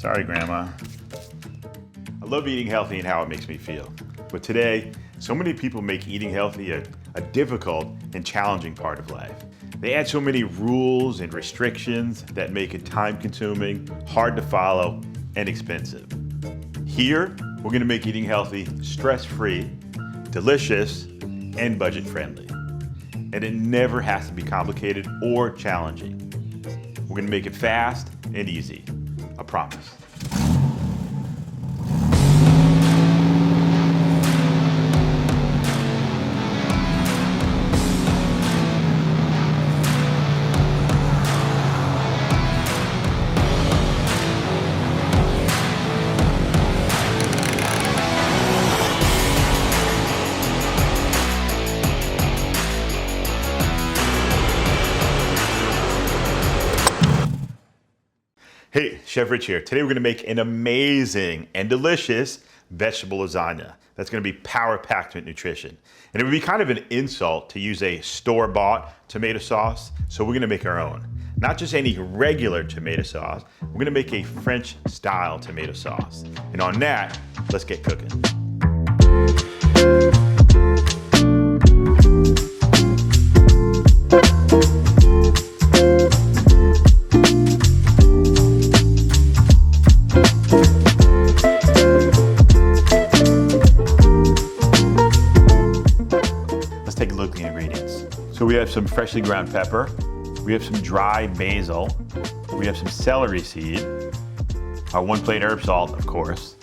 Sorry, Grandma. I love eating healthy and how it makes me feel. But today, so many people make eating healthy a difficult and challenging part of life. They add so many rules and restrictions that make it time-consuming, hard to follow, and expensive. Here, we're gonna make eating healthy stress-free, delicious, and budget-friendly. And it never has to be complicated or challenging. We're gonna make it fast and easy, I promise. Hey, Chef Rich here. Today we're gonna make an amazing and delicious vegetable lasagna. That's gonna be power-packed with nutrition. And it would be kind of an insult to use a store-bought tomato sauce, so we're gonna make our own. Not just any regular tomato sauce, we're gonna make a French-style tomato sauce. And on that, let's get cooking. Take a look at the ingredients. So we have some freshly ground pepper, we have some dry basil, we have some celery seed, our 1 plate herb salt, of course.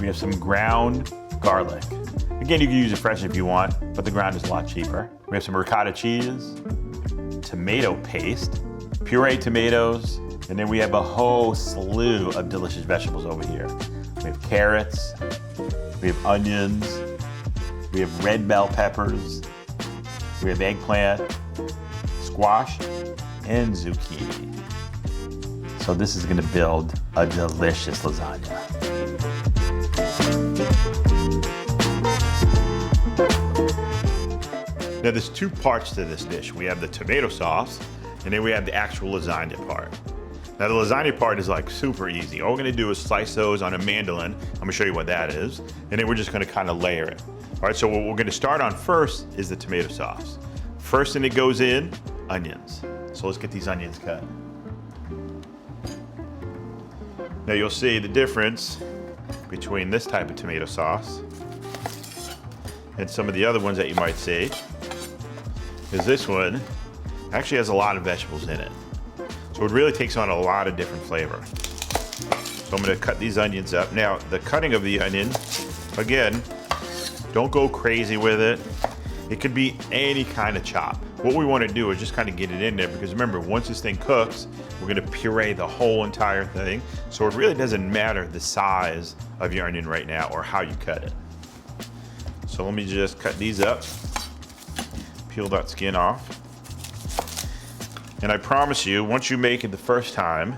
We have some ground garlic. Again, you can use it fresh if you want, but the ground is a lot cheaper. We have some ricotta cheese, tomato paste, puree tomatoes, and then we have a whole slew of delicious vegetables over here. We have carrots, we have onions, we have red bell peppers, we have eggplant, squash, and zucchini. So this is gonna build a delicious lasagna. Now there's two parts to this dish. We have the tomato sauce, and then we have the actual lasagna part. Now the lasagna part is like super easy. All we're gonna do is slice those on a mandolin. I'm gonna show you what that is. And then we're just gonna kind of layer it. All right, so what we're gonna start on first is the tomato sauce. First thing that goes in, onions. So let's get these onions cut. Now you'll see the difference between this type of tomato sauce and some of the other ones that you might see, is this one actually has a lot of vegetables in it. So it really takes on a lot of different flavor. So I'm gonna cut these onions up. Now, the cutting of the onion, again, don't go crazy with it. It could be any kind of chop. What we wanna do is just kind of get it in there, because remember, once this thing cooks, we're gonna puree the whole entire thing. So it really doesn't matter the size of your onion right now or how you cut it. So let me just cut these up, peel that skin off. And I promise you, once you make it the first time,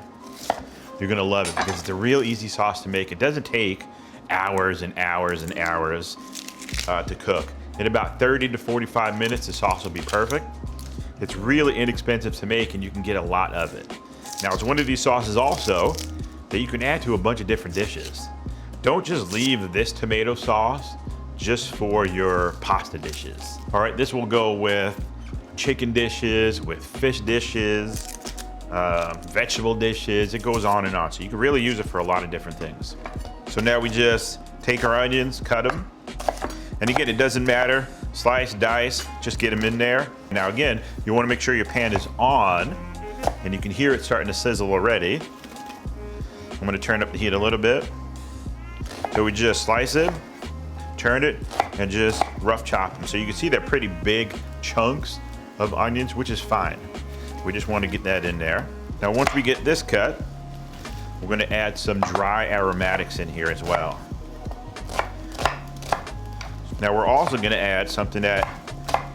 you're gonna love it, because it's a real easy sauce to make. It doesn't take hours and hours and hours to cook. In about 30 to 45 minutes, the sauce will be perfect. It's really inexpensive to make, and you can get a lot of it. Now, it's one of these sauces also that you can add to a bunch of different dishes. Don't just leave this tomato sauce just for your pasta dishes. All right, this will go with chicken dishes, with fish dishes, vegetable dishes. It goes on and on. So you can really use it for a lot of different things. So now we just take our onions, cut them. And again, it doesn't matter, slice, dice, just get them in there. Now again, you wanna make sure your pan is on, and you can hear it starting to sizzle already. I'm gonna turn up the heat a little bit. So we just slice it, turn it, and just rough chop them. So you can see they're pretty big chunks of onions, which is fine. We just want to get that in there. Now once we get this cut, we're going to add some dry aromatics in here as well. Now we're also going to add something that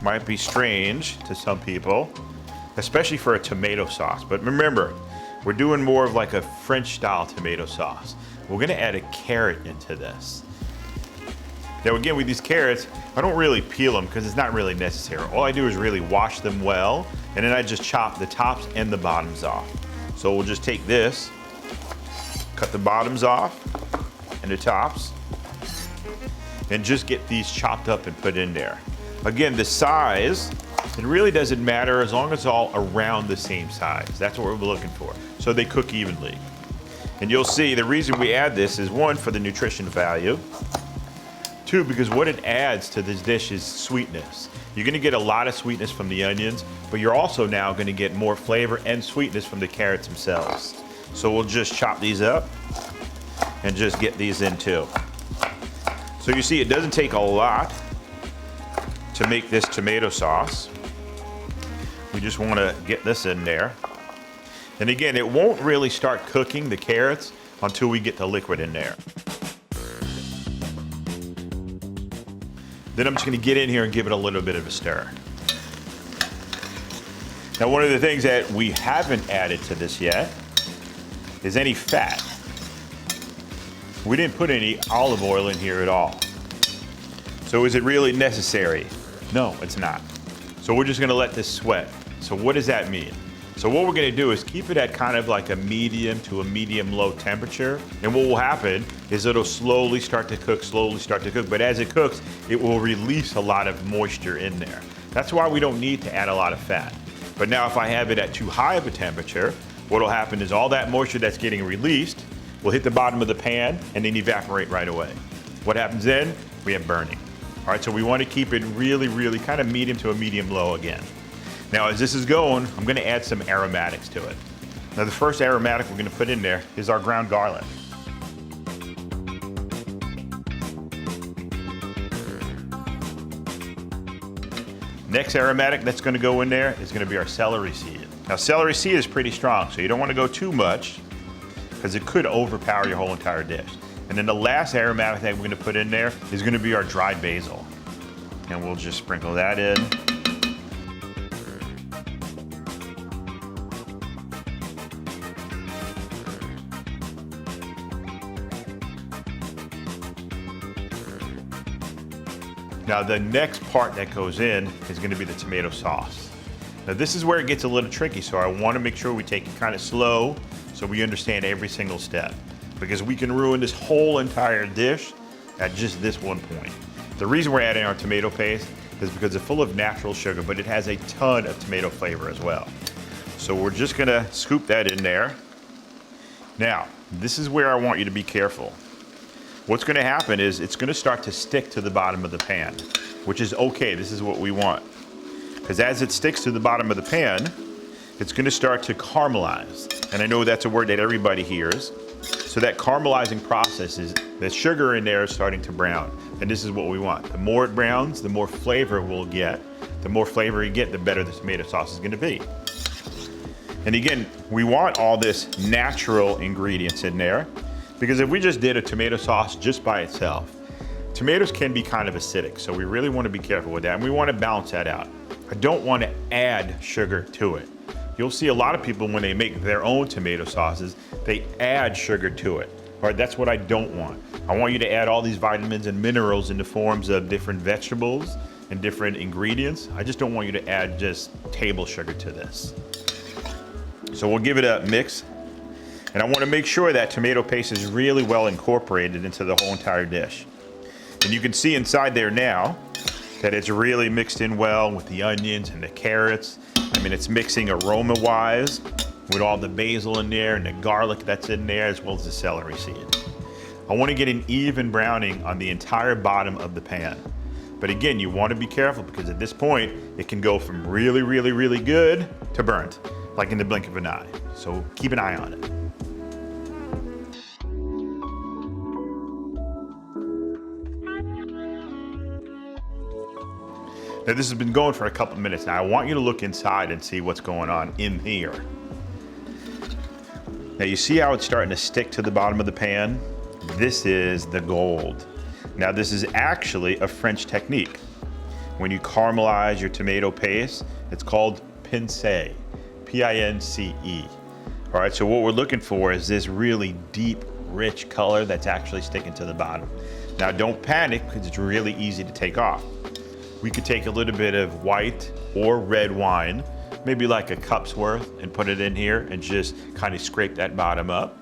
might be strange to some people, especially for a tomato sauce. But remember, we're doing more of like a French style tomato sauce. We're going to add a carrot into this. Now again, with these carrots, I don't really peel them because it's not really necessary. All I do is really wash them well, and then I just chop the tops and the bottoms off. So we'll just take this, cut the bottoms off and the tops, and just get these chopped up and put in there. Again, the size, it really doesn't matter as long as it's all around the same size. That's what we're looking for, so they cook evenly. And you'll see the reason we add this is, one, for the nutrition value. Two, because what it adds to this dish is sweetness. You're gonna get a lot of sweetness from the onions, but you're also now gonna get more flavor and sweetness from the carrots themselves. So we'll just chop these up and just get these in too. So you see, it doesn't take a lot to make this tomato sauce. We just wanna get this in there. And again, it won't really start cooking the carrots until we get the liquid in there. Then I'm just gonna get in here and give it a little bit of a stir. Now, one of the things that we haven't added to this yet is any fat. We didn't put any olive oil in here at all. So is it really necessary? No, it's not. So we're just gonna let this sweat. So what does that mean? So what we're gonna do is keep it at kind of like a medium to a medium-low temperature. And what will happen is it'll slowly start to cook, But as it cooks, it will release a lot of moisture in there. That's why we don't need to add a lot of fat. But now if I have it at too high of a temperature, what'll happen is all that moisture that's getting released will hit the bottom of the pan and then evaporate right away. What happens then? We have burning. All right, so we wanna keep it really, really kind of medium to a medium-low again. Now, as this is going, I'm gonna add some aromatics to it. Now, the first aromatic we're gonna put in there is our ground garlic. Next aromatic that's gonna go in there is gonna be our celery seed. Now, celery seed is pretty strong, so you don't wanna go too much because it could overpower your whole entire dish. And then the last aromatic that we're gonna put in there is gonna be our dried basil. And we'll just sprinkle that in. Now, the next part that goes in is gonna be the tomato sauce. Now, this is where it gets a little tricky, so I wanna make sure we take it kind of slow so we understand every single step, because we can ruin this whole entire dish at just this one point. The reason we're adding our tomato paste is because it's full of natural sugar, but it has a ton of tomato flavor as well. So we're just gonna scoop that in there. Now, this is where I want you to be careful. What's gonna happen is it's gonna start to stick to the bottom of the pan, which is okay, this is what we want. Because as it sticks to the bottom of the pan, it's gonna start to caramelize. And I know that's a word that everybody hears. So that caramelizing process is the sugar in there is starting to brown. And this is what we want. The more it browns, the more flavor we'll get. The more flavor you get, the better the tomato sauce is gonna be. And again, we want all this natural ingredients in there, because if we just did a tomato sauce just by itself, tomatoes can be kind of acidic, so we really want to be careful with that, and we want to balance that out. I don't want to add sugar to it. You'll see a lot of people when they make their own tomato sauces, they add sugar to it. All right, that's what I don't want. I want you to add all these vitamins and minerals in the forms of different vegetables and different ingredients. I just don't want you to add just table sugar to this. So we'll give it a mix. And I want to make sure that tomato paste is really well incorporated into the whole entire dish. And you can see inside there now that it's really mixed in well with the onions and the carrots. I mean, it's mixing aroma-wise with all the basil in there and the garlic that's in there, as well as the celery seed. I want to get an even browning on the entire bottom of the pan. But again, you want to be careful, because at this point, it can go from really, really, really good to burnt, like in the blink of an eye. So keep an eye on it. Now, this has been going for a couple minutes now. I want you to look inside and see what's going on in here. Now, you see how it's starting to stick to the bottom of the pan? This is the gold. Now, this is actually a French technique. When you caramelize your tomato paste, it's called Pincé, P-I-N-C-E. All right, so what we're looking for is this really deep, rich color that's actually sticking to the bottom. Now, don't panic, because it's really easy to take off. We could take a little bit of white or red wine, maybe like a cup's worth, and put it in here and just kind of scrape that bottom up.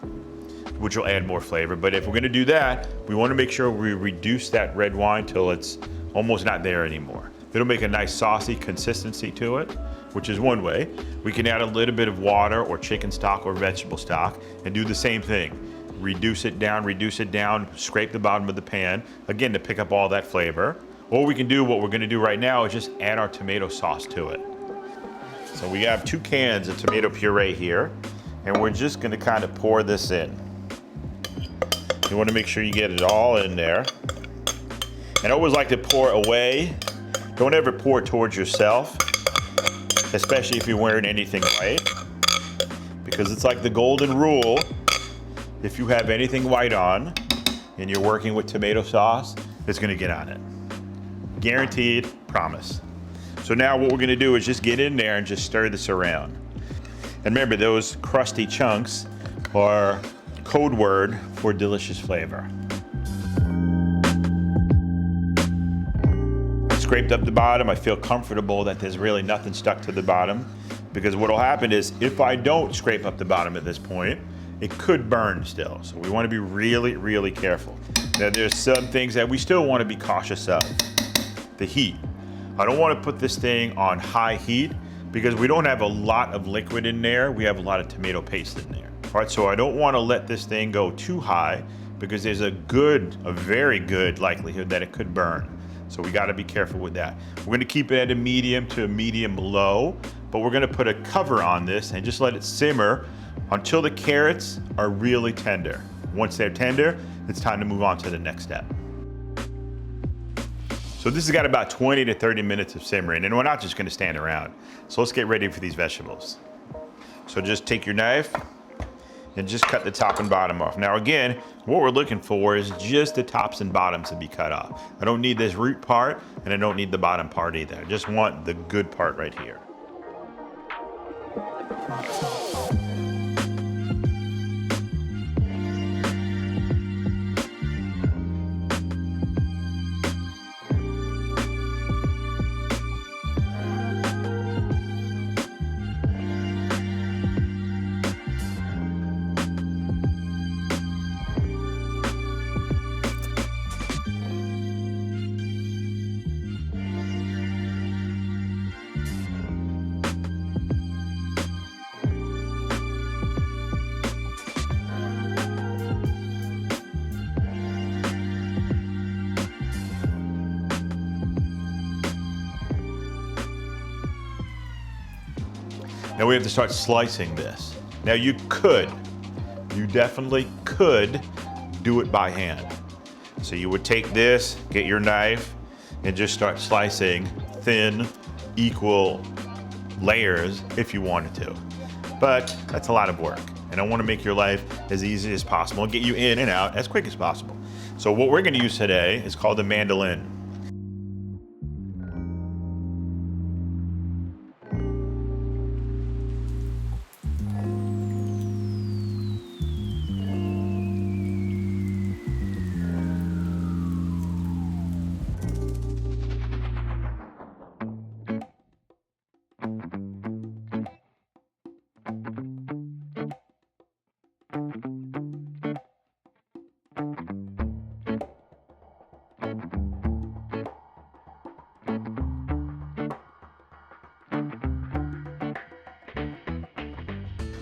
which will add more flavor. But if we're gonna do that, we wanna make sure we reduce that red wine till it's almost not there anymore. It'll make a nice saucy consistency to it, which is one way. We can add a little bit of water or chicken stock or vegetable stock and do the same thing. Reduce it down, scrape the bottom of the pan, again, to pick up all that flavor. Or we can do what we're gonna do right now is just add our tomato sauce to it. So we have 2 cans of tomato puree here, and we're just gonna kind of pour this in. You wanna make sure you get it all in there. And I always like to pour away. Don't ever pour towards yourself, especially if you're wearing anything white, because it's like the golden rule. If you have anything white on and you're working with tomato sauce, it's gonna get on it. Guaranteed, promise. So now what we're gonna do is just get in there and just stir this around. And remember, those crusty chunks are code word for delicious flavor. Scraped up the bottom. I feel comfortable that there's really nothing stuck to the bottom, because what'll happen is if I don't scrape up the bottom at this point, it could burn still. So we want to be really, really careful. Now there's some things that we still want to be cautious of. The heat. I don't want to put this thing on high heat because we don't have a lot of liquid in there. We have a lot of tomato paste in there. All right, so I don't want to let this thing go too high because there's a very good likelihood that it could burn. So we got to be careful with that. We're going to keep it at a medium to a medium low, but we're going to put a cover on this and just let it simmer until the carrots are really tender. Once they're tender, it's time to move on to the next step. So this has got about 20 to 30 minutes of simmering, and we're not just going to stand around. So let's get ready for these vegetables. So just take your knife and just cut the top and bottom off. Now again, what we're looking for is just the tops and bottoms to be cut off. I don't need this root part, and I don't need the bottom part either. I just want the good part right here. Now we have to start slicing this. Now you definitely could do it by hand. So you would take this, get your knife, and just start slicing thin, equal layers if you wanted to. But that's a lot of work, and I want to make your life as easy as possible and get you in and out as quick as possible. So what we're going to use today is called the Mandolin.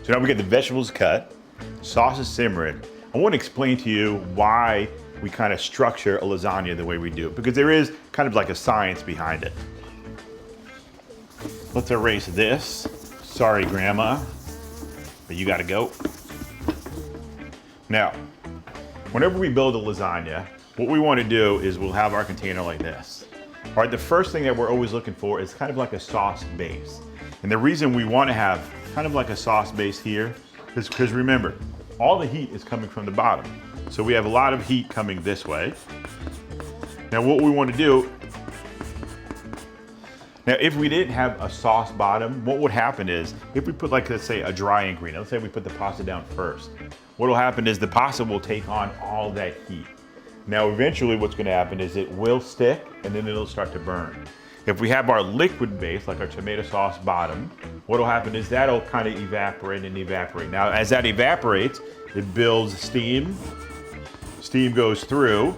So now we get the vegetables cut, sauce is simmering. I want to explain to you why we kind of structure a lasagna the way we do, because there is kind of like a science behind it. Let's erase this. Sorry, Grandma, but you gotta go. Now, whenever we build a lasagna, what we want to do is we'll have our container like this. All right, the first thing that we're always looking for is kind of like a sauce base. And the reason we want to have kind of like a sauce base here is because remember, all the heat is coming from the bottom. So we have a lot of heat coming this way. Now what we want to do, now if we didn't have a sauce bottom, what would happen is, if we put like, let's say a dry ingredient, let's say we put the pasta down first, what will happen is the pasta will take on all that heat. Now eventually what's going to happen is it will stick and then it'll start to burn. If we have our liquid base, like our tomato sauce bottom, what'll happen is that'll kind of evaporate and evaporate. Now, as that evaporates, it builds steam. Steam goes through.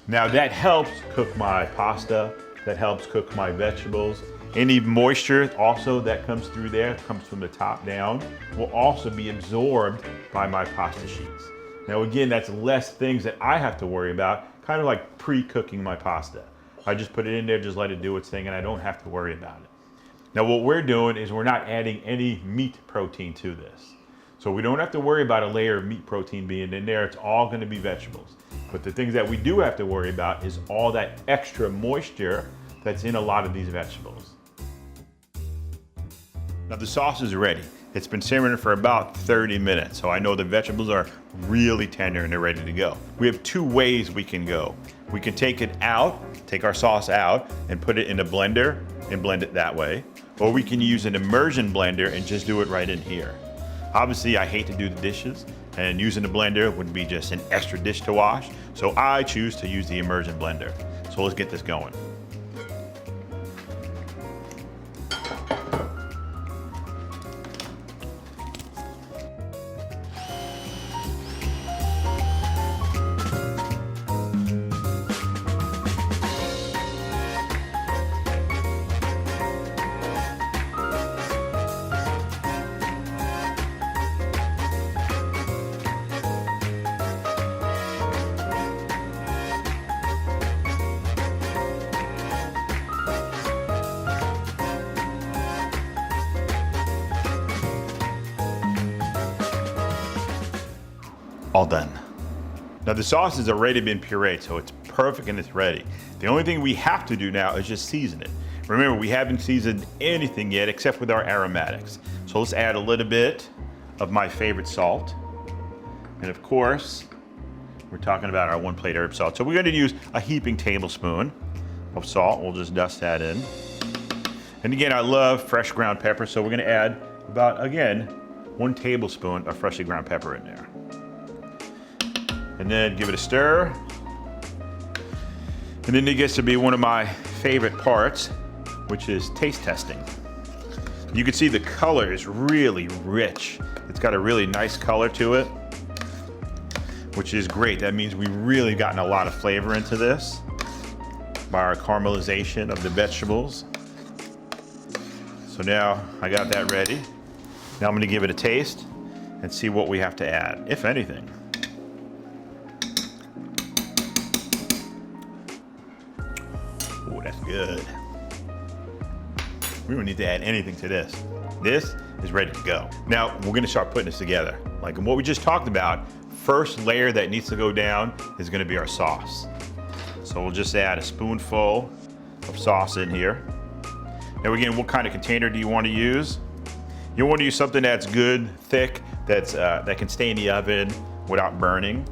Now that helps cook my pasta, that helps cook my vegetables. Any moisture also that comes through there, comes from the top down, will also be absorbed by my pasta sheets. Now again, that's less things that I have to worry about, kind of like pre-cooking my pasta. I just put it in there, just let it do its thing, and I don't have to worry about it. Now what we're doing is we're not adding any meat protein to this. So we don't have to worry about a layer of meat protein being in there. It's all going to be vegetables. But the things that we do have to worry about is all that extra moisture that's in a lot of these vegetables. Now the sauce is ready. It's been simmering for about 30 minutes, so I know the vegetables are really tender and they're ready to go. We have two ways we can go. We can take it out, take our sauce out, and put it in a blender and blend it that way. Or we can use an immersion blender and just do it right in here. Obviously, I hate to do the dishes, and using the blender would be just an extra dish to wash, so I choose to use the immersion blender. So let's get this going. All done. Now the sauce has already been pureed, so it's perfect and it's ready. The only thing we have to do now is just season it. Remember, we haven't seasoned anything yet except with our aromatics. So let's add a little bit of my favorite salt. And of course, we're talking about our 1 plate herb salt. So we're gonna use a heaping tablespoon of salt. We'll just dust that in. And again, I love fresh ground pepper, so we're gonna add about, again, 1 tablespoon of freshly ground pepper in there. And then give it a stir. And then it gets to be one of my favorite parts, which is taste testing. You can see the color is really rich. It's got a really nice color to it, which is great. That means we've really gotten a lot of flavor into this by our caramelization of the vegetables. So now I got that ready. Now I'm gonna give it a taste and see what we have to add, if anything. Oh, that's good. We don't need to add anything to this. This is ready to go. Now, we're gonna start putting this together. Like what we just talked about, first layer that needs to go down is gonna be our sauce. So we'll just add a spoonful of sauce in here. Now again, what kind of container do you want to use? You want to use something that's good, thick, that can stay in the oven without burning.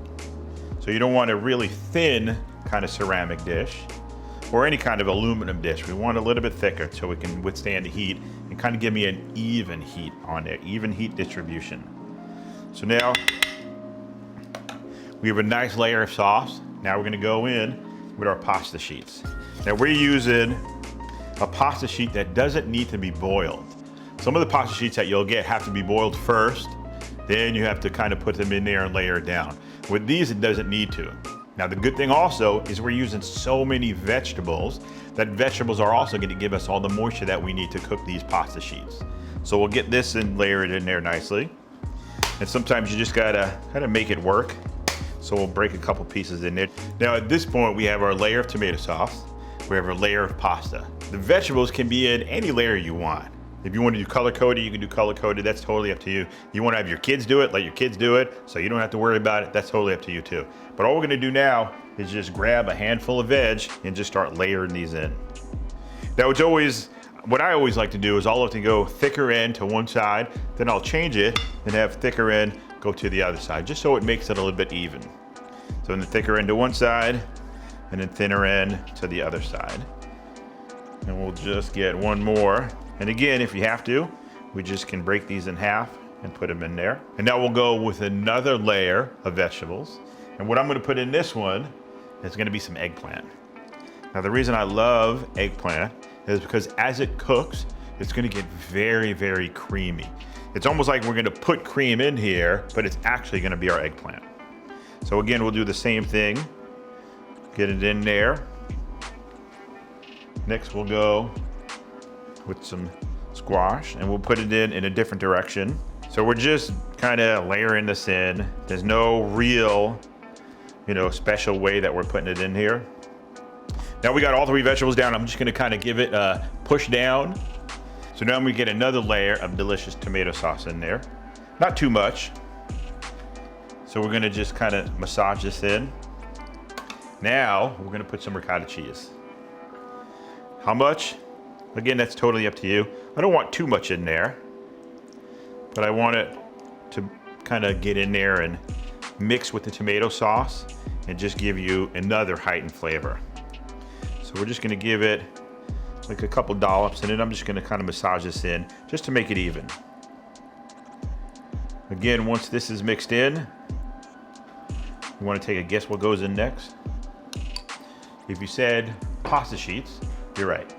So you don't want a really thin kind of ceramic dish or any kind of aluminum dish. We want a little bit thicker so it can withstand the heat and kind of give me an even heat on there, even heat distribution. So now we have a nice layer of sauce. Now we're gonna go in with our pasta sheets. Now we're using a pasta sheet that doesn't need to be boiled. Some of the pasta sheets that you'll get have to be boiled first, then you have to kind of put them in there and layer it down. With these, it doesn't need to. Now the good thing also is we're using so many vegetables that vegetables are also going to give us all the moisture that we need to cook these pasta sheets. So we'll get this and layer it in there nicely. And sometimes you just gotta kind of make it work. So we'll break a couple pieces in there. Now at this point we have our layer of tomato sauce. We have our layer of pasta. The vegetables can be in any layer you want. If you want to do color coded, you can do color coded. That's totally up to you. You want to have your kids do it, let your kids do it, so you don't have to worry about it. That's totally up to you too. But all we're going to do now is just grab a handful of veg and just start layering these in. Now it's always, what I always like to do is I'll let it go thicker end to one side, then I'll change it and have thicker end go to the other side, just so it makes it a little bit even. So in the thicker end to one side and then thinner end to the other side. And we'll just get one more. And again, if you have to, we just can break these in half and put them in there. And now we'll go with another layer of vegetables. And what I'm gonna put in this one is gonna be some eggplant. Now the reason I love eggplant is because as it cooks, it's gonna get very, very creamy. It's almost like we're gonna put cream in here, but it's actually gonna be our eggplant. So again, we'll do the same thing. Get it in there. Next we'll go with some squash and we'll put it in a different direction. So we're just kind of layering this in. There's no real, special way that we're putting it in here. Now we got all 3 vegetables down. I'm just gonna kind of give it a push down. So now we get another layer of delicious tomato sauce in there. Not too much. So we're gonna just kind of massage this in. Now we're gonna put some ricotta cheese. How much? Again, that's totally up to you. I don't want too much in there, but I want it to kind of get in there and mix with the tomato sauce and just give you another heightened flavor. So we're just gonna give it like a couple dollops and then I'm just gonna kind of massage this in just to make it even. Again, once this is mixed in, you wanna take a guess what goes in next? If you said pasta sheets, you're right.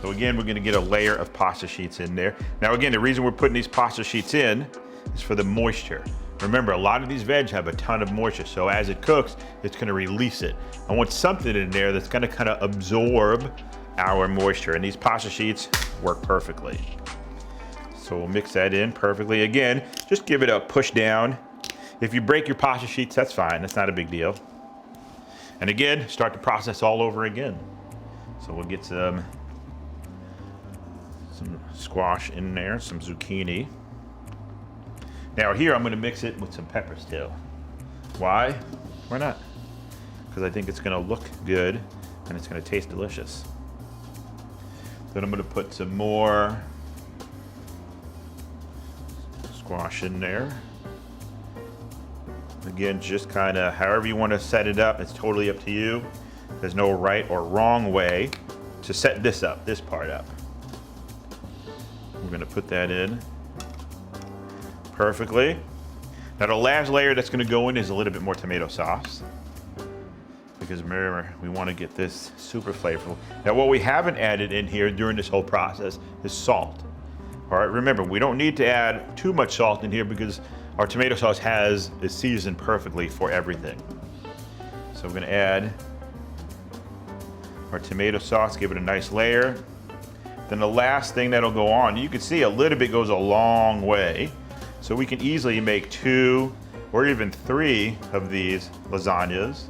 So again, we're gonna get a layer of pasta sheets in there. Now again, the reason we're putting these pasta sheets in is for the moisture. Remember, a lot of these veg have a ton of moisture, so as it cooks, it's gonna release it. I want something in there that's gonna kind of absorb our moisture, and these pasta sheets work perfectly. So we'll mix that in perfectly. Again, just give it a push down. If you break your pasta sheets, that's fine, that's not a big deal. And again, start the process all over again. So we'll get some squash in there, some zucchini. Now here I'm gonna mix it with some peppers too. Why? Why not? Because I think it's gonna look good and it's gonna taste delicious. Then I'm gonna put some more squash in there. Again, just kind of however you want to set it up, it's totally up to you. There's no right or wrong way to set this up, this part up. We're gonna put that in perfectly. Now the last layer that's gonna go in is a little bit more tomato sauce. Because remember, we wanna get this super flavorful. Now what we haven't added in here during this whole process is salt. All right, remember, we don't need to add too much salt in here because our tomato sauce is seasoned perfectly for everything. So we're gonna add our tomato sauce, give it a nice layer. Then the last thing that'll go on, you can see a little bit goes a long way. So we can easily make 2 or even 3 of these lasagnas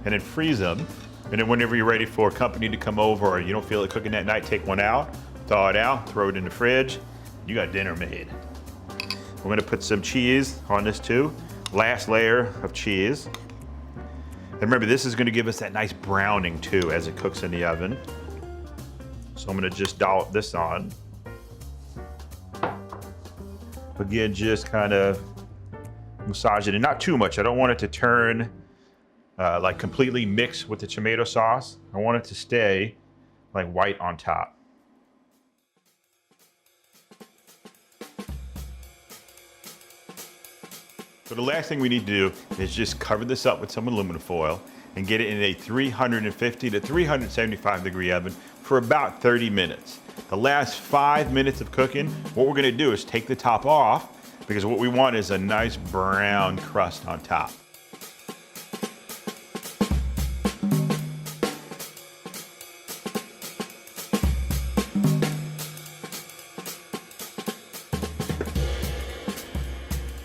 and then freeze them. And then whenever you're ready for company to come over or you don't feel like cooking that night, take one out, thaw it out, throw it in the fridge. You got dinner made. We're gonna put some cheese on this too. Last layer of cheese. And remember, this is gonna give us that nice browning too as it cooks in the oven. So I'm gonna just dollop this on. Again, just kind of massage it, and not too much. I don't want it to turn like completely mixed with the tomato sauce. I want it to stay like white on top. So the last thing we need to do is just cover this up with some aluminum foil and get it in a 350 to 375 degree oven for about 30 minutes. The last 5 minutes of cooking, what we're gonna do is take the top off because what we want is a nice brown crust on top.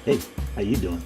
Hey, how you doing?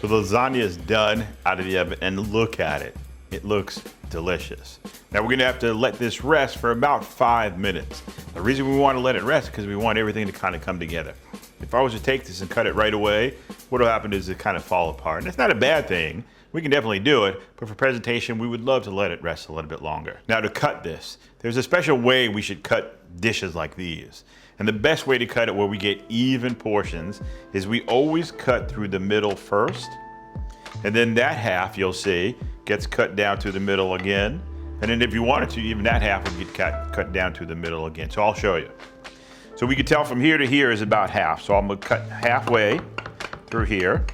So the lasagna is done out of the oven and look at it. It looks delicious. Now we're gonna have to let this rest for about 5 minutes. The reason we wanna let it rest is because we want everything to kind of come together. If I was to take this and cut it right away, what'll happen is it kind of fall apart. And it's not a bad thing. we can definitely do it, but for presentation, we would love to let it rest a little bit longer. Now to cut this, there's a special way we should cut dishes like these. And the best way to cut it where we get even portions is we always cut through the middle first. And then that half, you'll see, gets cut down to the middle again. And then if you wanted to, even that half would get cut down to the middle again. So I'll show you. So we can tell from here to here is about half. So I'm gonna cut halfway through here.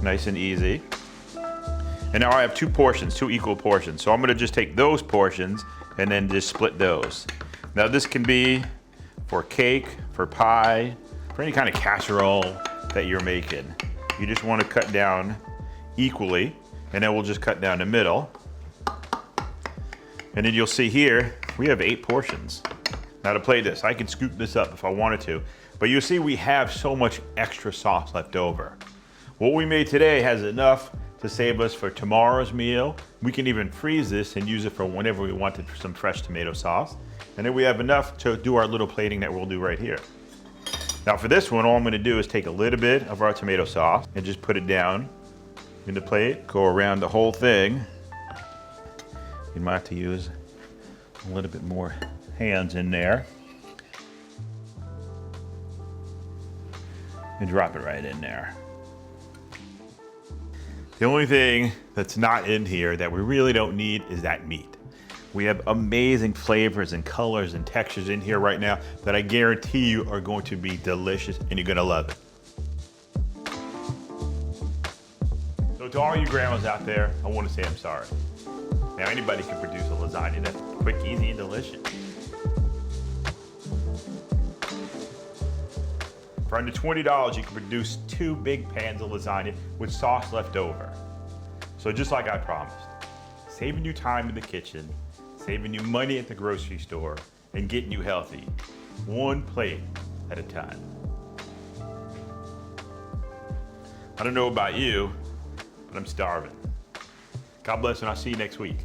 Nice and easy. And now I have two portions, two equal portions. So I'm gonna just take those portions and then just split those. Now this can be for cake, for pie, for any kind of casserole that you're making. You just wanna cut down equally, and then we'll just cut down the middle. And then you'll see here, we have 8 portions. Now to play this, I can scoop this up if I wanted to, but you'll see we have so much extra sauce left over. What we made today has enough to save us for tomorrow's meal. We can even freeze this and use it for whenever we wanted for some fresh tomato sauce. And then we have enough to do our little plating that we'll do right here. Now for this one, all I'm gonna do is take a little bit of our tomato sauce and just put it down in the plate, go around the whole thing. You might have to use a little bit more hands in there. And drop it right in there. The only thing that's not in here that we really don't need is that meat. We have amazing flavors and colors and textures in here right now that I guarantee you are going to be delicious and you're gonna love it. So to all you grandmas out there, I want to say I'm sorry. Now anybody can produce a lasagna that's quick, easy, and delicious. For under $20, you can produce 2 big pans of lasagna with sauce left over. So just like I promised, saving you time in the kitchen, saving you money at the grocery store, and getting you healthy, one plate at a time. I don't know about you, but I'm starving. God bless, and I'll see you next week.